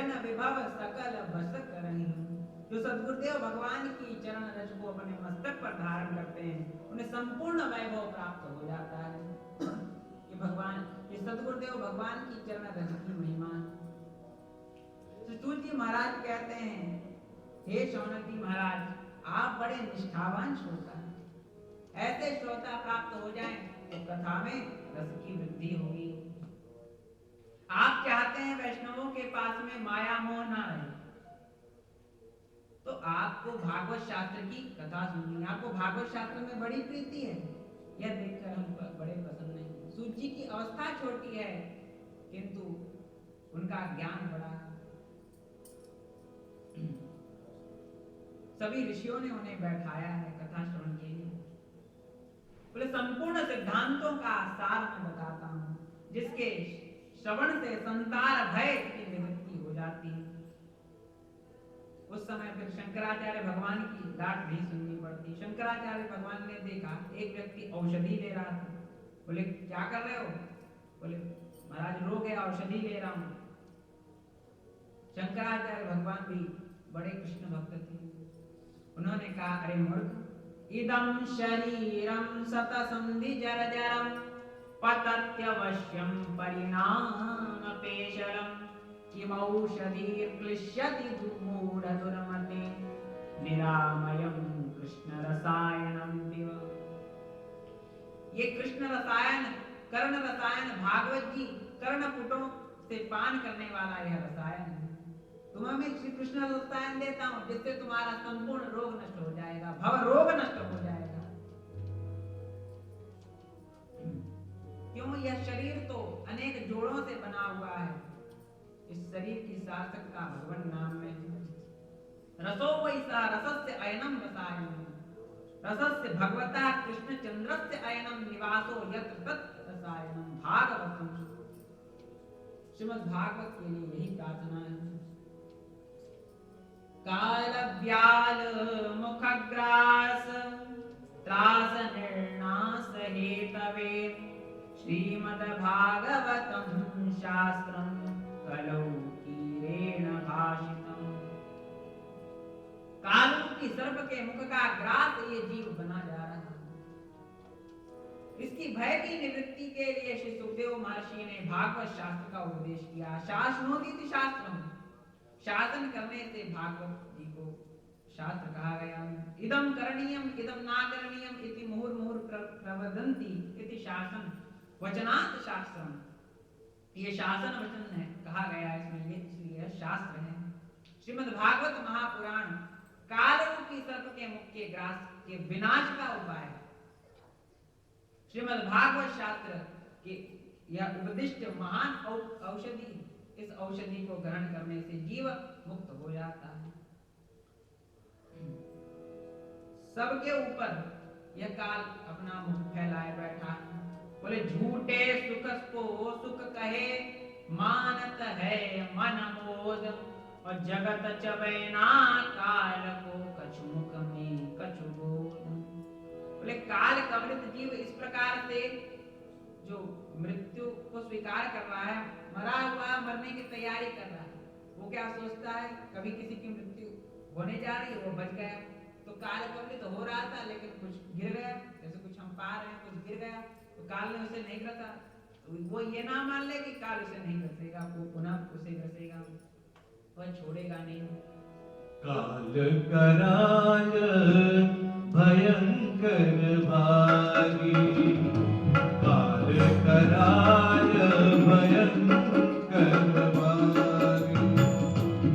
भजन विभव सकल बस करहीं। जो सद्गुरुदेव भगवान की चरण रज को अपने मस्तक पर धारण करते हैं उन्हें संपूर्ण वैभव प्राप्त हो जाता है। ये भगवान, ये सद्गुरुदेव भगवान की चरण रज की महिमा। तुलसी महाराज कहते हैं, हे शौनकी महाराज, आप बड़े निष्ठावान श्रोता हैं। ऐसे श्रोता प्राप्त हो जाएं तो कथा में रस की वृद्धि होगी। आप चाहते हैं वैष्णवों के पास में माया मोह ना रहे, तो आपको भागवत शास्त्र की कथा सुननी। आपको भागवत शास्त्र में बड़ी प्रीति है, यह देखकर हम बड़े प्रसन्न हैं। सूत जी की अवस्था छोटी है किंतु उनका ज्ञान बड़ा है। सभी ऋषियों ने उन्हें बैठाया है कथा श्रवण के लिए। बोले संपूर्ण सिद्धांतों का सार मैं बताता हूं, जिसके श्रवण से संसार भय की निवृत्ति हो जाती है। उस समय फिर शंकराचार्य भगवान की डांट भी सुननी पड़ती। शंकराचार्य भगवान ने देखा एक व्यक्ति औषधि ले रहा था। बोले क्या कर रहे हो? बोले महाराज रोग है, औषधि ले रहा हूं। शंकराचार्य भगवान भी बड़े कृष्ण भक्त थे। उन्होंने कहा अरे मूर्ख, इदं शरीरं सतसंधि जर्जरं पतत्यवश्यं परिणामपेशरं किमौषधिर्क्लिश्यति मूढदुर्मते निरामयं कृष्ण रसायनं पिब। ये कृष्ण रसायन, कर्ण रसायन, भागवत जी कर्णपुटों से पान करने वाला यह रसायन है। तुम्हें मैं श्री कृष्ण रसायन देता हूं, जिससे तुम्हारा संपूर्ण रोग नष्ट हो जाएगा, भव रोग नष्ट हो जाएगा। क्यों? यह शरीर तो अनेक जोड़ों से बना हुआ है। इस शरीर की सार्थकता भगवान नाम में है। रसो वैसा रसस्य अयनम रसायनम, रसस्य भगवता कृष्ण चंद्रस्य अयनम निवासो यत्र तत् रसायनम भागवतम। श्रीमद् भागवत के लिए यही प्रार्थना है। काल व्याल मुखग्रास त्रास निर्नाश हेतवे श्रीमद् भागवतम शास्त्रम कलौ कीरेण भाषितम। कालों की सर्प के मुख का ग्रास ये जीव बना जा रहा है। इसकी भय की निवृत्ति के लिए श्री सुखदेव महर्षि ने भागवत शास्त्र का उपदेश किया। शासनोदिति शास्त्रम, शासन करने से भागवत जी को शास्त्र कहा गया। इदम करणीयम इदम ना करणीयम इति मुहुर्मुहुर् प्रवदन्ति इति शासन वचनात् शास्त्रम। ये शासन वचन है, कहा गया है इसमें, ये इसलिए शास्त्र है। श्रीमद् भागवत महापुराण कालरूपी सर्प के मुख के ग्रास के विनाश का उपाय है। श्रीमद् भागवत शास्त्र के यह उपदिष्ट महान औषधि, इस औषधि को ग्रहण करने से जीव मुक्त हो जाता है। सबके ऊपर यह काल अपना मुख फैलाए बैठा है। बोले झूठे सुख को सुख कहे मानत है मन मोद, और जगत चबैना काल को कछु मुख में कछु बोध। बोले काल कवलित जीव इस प्रकार से जो मृत्यु को स्वीकार कर रहा है, मरा हुआ मरने की तैयारी कर रहा है, वो क्या सोचता है कभी किसी की मृत्यु होने जा रही है, वो बच गया। तो काल कवलित हो रहा था लेकिन कुछ गिर गया, जैसे कुछ हम पा रहे हैं, कुछ गिर गया तो काल ने उसे नहीं ग्रसा। तो वो ये ना मान ले कि काल उसे नहीं ग्रसेगा, वो पुनः उसे ग्रसेगा, वह छोड़ेगा नहीं। काल कराल भयंकर भागी, काल कराल